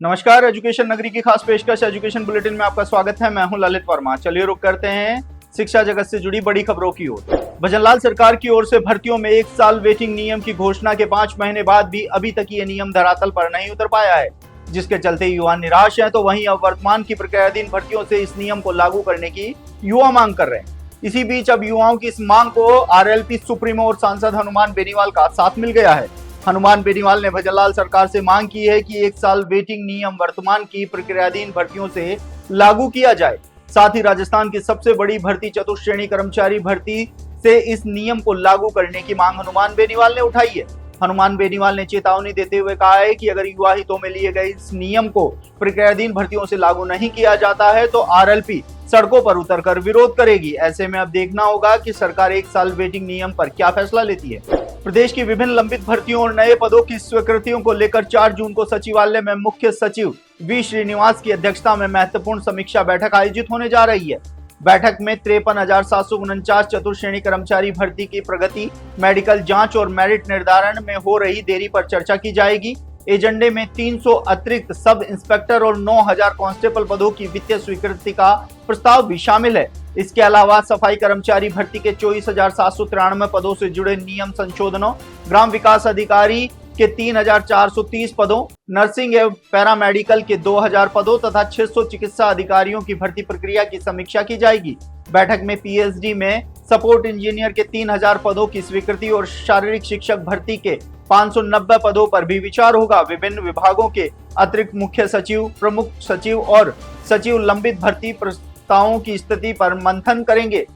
नमस्कार, एजुकेशन नगरी की खास पेशकश एजुकेशन बुलेटिन में आपका स्वागत है। मैं हूं ललित वर्मा। चलिए रुक करते हैं शिक्षा जगत से जुड़ी बड़ी खबरों की ओर। भजनलाल सरकार की ओर से भर्तियों में 1 साल वेटिंग नियम की घोषणा के 5 महीने बाद भी अभी तक ये नियम धरातल पर नहीं उतर पाया है, जिसके चलते युवा निराश हैं। तो वहीं अब वर्तमान की प्रक्रियाधीन भर्तियों से इस नियम को लागू करने की युवा मांग कर रहे हैं। इसी बीच अब युवाओं की इस मांग को आरएलपी सुप्रीमो और सांसद हनुमान बेनीवाल का साथ मिल गया है। हनुमान बेनीवाल ने भजनलाल सरकार से मांग की है कि 1 साल वेटिंग नियम वर्तमान की प्रक्रियाधीन भर्तियों से लागू किया जाए। साथ ही राजस्थान की सबसे बड़ी भर्ती चतुश्रेणी कर्मचारी भर्ती से इस नियम को लागू करने की मांग हनुमान बेनीवाल ने उठाई है। हनुमान बेनीवाल ने चेतावनी देते हुए कहा है कि अगर युवा हितों में लिए गए इस नियम को प्रक्रियाधीन भर्तियों से लागू नहीं किया जाता है तो आरएलपी सड़कों पर उतरकर विरोध करेगी। ऐसे में अब देखना होगा कि सरकार 1 साल वेटिंग नियम पर क्या फैसला लेती है। प्रदेश की विभिन्न लंबित भर्तियों और नए पदों की स्वीकृतियों को लेकर 4 जून को सचिवालय में मुख्य सचिव वी श्रीनिवास की अध्यक्षता में महत्वपूर्ण समीक्षा बैठक आयोजित होने जा रही है। बैठक में 53,749 चतुर्श्रेणी कर्मचारी भर्ती की प्रगति, मेडिकल जांच और मेरिट निर्धारण में हो रही देरी पर चर्चा की जाएगी। एजेंडे में 300 अतिरिक्त सब इंस्पेक्टर और 9,000 कांस्टेबल पदों की वित्तीय स्वीकृति का प्रस्ताव भी शामिल है। इसके अलावा सफाई कर्मचारी भर्ती के 24,793 पदों से जुड़े नियम संशोधनों, ग्राम विकास अधिकारी के 3,430 पदों, नर्सिंग एवं पैरामेडिकल के 2,000 पदों तथा 600 चिकित्सा अधिकारियों की भर्ती प्रक्रिया की समीक्षा की जाएगी। बैठक में पीएचडी में सपोर्ट इंजीनियर के 3,000 पदों की स्वीकृति और शारीरिक शिक्षक भर्ती के 590 पदों पर भी विचार होगा। विभिन्न विभागों के अतिरिक्त मुख्य सचिव, प्रमुख सचिव और सचिव लंबित भर्ती प्रस्तावों की स्थिति पर मंथन करेंगे।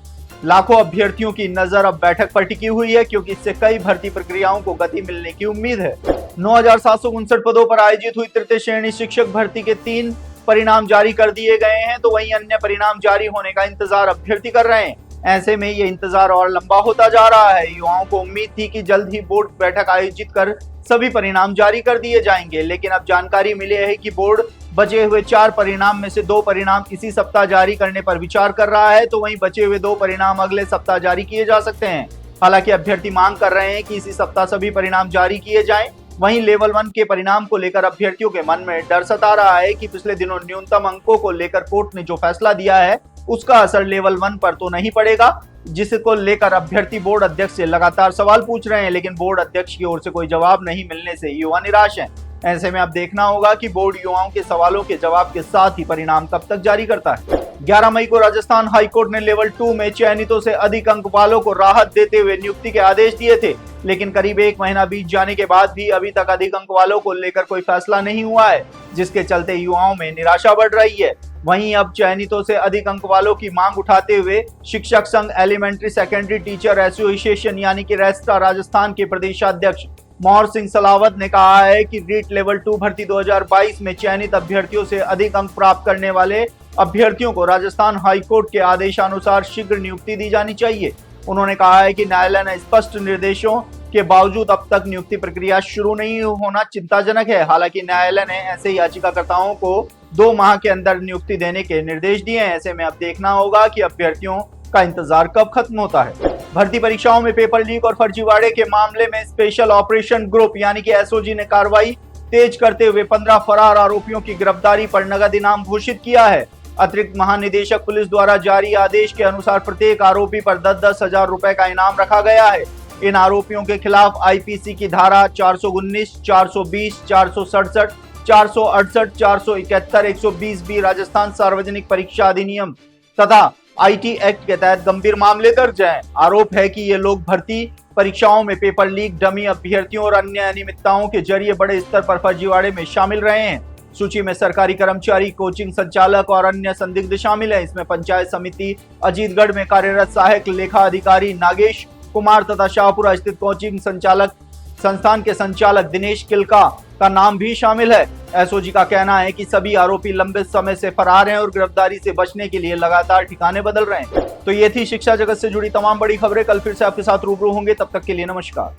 लाखों अभ्यर्थियों की नजर अब बैठक पर टिकी हुई है, क्योंकि इससे कई भर्ती प्रक्रियाओं को गति मिलने की उम्मीद है। 9,759 पदों पर आयोजित हुई तृतीय श्रेणी शिक्षक भर्ती के 3 परिणाम जारी कर दिए गए हैं, तो वहीं अन्य परिणाम जारी होने का इंतजार अभ्यर्थी कर रहे हैं। ऐसे में ये इंतजार और लंबा होता जा रहा है। युवाओं को उम्मीद थी कि जल्द ही बोर्ड बैठक आयोजित कर सभी परिणाम जारी कर दिए जाएंगे, लेकिन अब जानकारी मिली है कि बोर्ड बचे हुए 4 परिणाम में से 2 परिणाम इसी सप्ताह जारी करने पर विचार कर रहा है, तो वहीं बचे हुए 2 परिणाम अगले सप्ताह जारी किए जा सकते हैं। हालांकि अभ्यर्थी मांग कर रहे हैं कि इसी सप्ताह सभी परिणाम जारी किए जाएं। वहीं लेवल 1 के परिणाम को लेकर अभ्यर्थियों के मन में डर सता रहा है कि पिछले दिनों न्यूनतम अंकों को लेकर कोर्ट ने जो फैसला दिया है उसका असर लेवल 1 पर तो नहीं पड़ेगा, जिसको लेकर अभ्यर्थी बोर्ड अध्यक्ष से लगातार सवाल पूछ रहे हैं, लेकिन बोर्ड अध्यक्ष की ओर से कोई जवाब नहीं मिलने से युवा निराश हैं। ऐसे में अब देखना होगा कि बोर्ड युवाओं के सवालों के जवाब के साथ ही परिणाम कब तक जारी करता है। 11 मई को राजस्थान हाईकोर्ट ने लेवल 2 में चयनितों से अधिक अंक वालों को राहत देते हुए नियुक्ति के आदेश दिए थे, लेकिन करीब 1 महीना बीत जाने के बाद भी अभी तक अधिक अंक वालों को लेकर कोई फैसला नहीं हुआ है, जिसके चलते युवाओं में निराशा बढ़ रही है। वहीं अब चयनितों से अधिक अंक वालों की मांग उठाते हुए शिक्षक संघ एलिमेंट्री सेकेंडरी टीचर एसोसिएशन यानी कि रेस्टा राजस्थान के प्रदेशाध्यक्ष मोहर सिंह सलावत ने कहा है कि रीट लेवल 2 भर्ती 2022 में चयनित अभ्यर्थियों से अधिक अंक प्राप्त करने वाले अभ्यर्थियों को राजस्थान हाईकोर्ट के आदेशानुसार शीघ्र नियुक्ति दी जानी चाहिए। उन्होंने कहा है कि न्यायालय ने स्पष्ट निर्देशों के बावजूद अब तक नियुक्ति प्रक्रिया शुरू नहीं होना चिंताजनक है। हालांकि न्यायालय ने ऐसे याचिकाकर्ताओं को 2 माह के अंदर नियुक्ति देने के निर्देश दिए हैं। ऐसे में अब देखना होगा कि अभ्यर्थियों का इंतजार कब खत्म होता है। भर्ती परीक्षाओं में पेपर लीक और फर्जीवाड़े के मामले में स्पेशल ऑपरेशन ग्रुप यानी कि एसओजी ने कार्रवाई तेज करते हुए 15 फरार आरोपियों की गिरफ्तारी पर नगद इनाम घोषित किया है। अतिरिक्त महानिदेशक पुलिस द्वारा जारी आदेश के अनुसार प्रत्येक आरोपी पर 10-10 हजार रुपए का इनाम रखा गया है। इन आरोपियों के खिलाफ आईपीसी की धारा 419, 420, 467, 468, 471, 120B राजस्थान सार्वजनिक परीक्षा अधिनियम तथा आईटी एक्ट के तहत गंभीर मामले दर्ज हैं। आरोप है कि ये लोग भर्ती परीक्षाओं में पेपर लीक, डमी अभ्यर्थियों और अन्य अनियमितताओं के जरिए बड़े स्तर पर फर्जीवाड़े में शामिल रहे हैं। सूची में सरकारी कर्मचारी, कोचिंग संचालक और अन्य संदिग्ध शामिल हैं। इसमें पंचायत समिति अजीतगढ़ में कार्यरत सहायक लेखा अधिकारी नागेश कुमार तथा शाहपुरा स्थित कोचिंग संचालक संस्थान के संचालक दिनेश किलका का नाम भी शामिल है। एसओजी का कहना है कि सभी आरोपी लंबे समय से फरार हैं और गिरफ्तारी से बचने के लिए लगातार ठिकाने बदल रहे हैं। तो ये थी शिक्षा जगत से जुड़ी तमाम बड़ी खबरें। कल फिर से आपके साथ रूबरू होंगे, तब तक के लिए नमस्कार।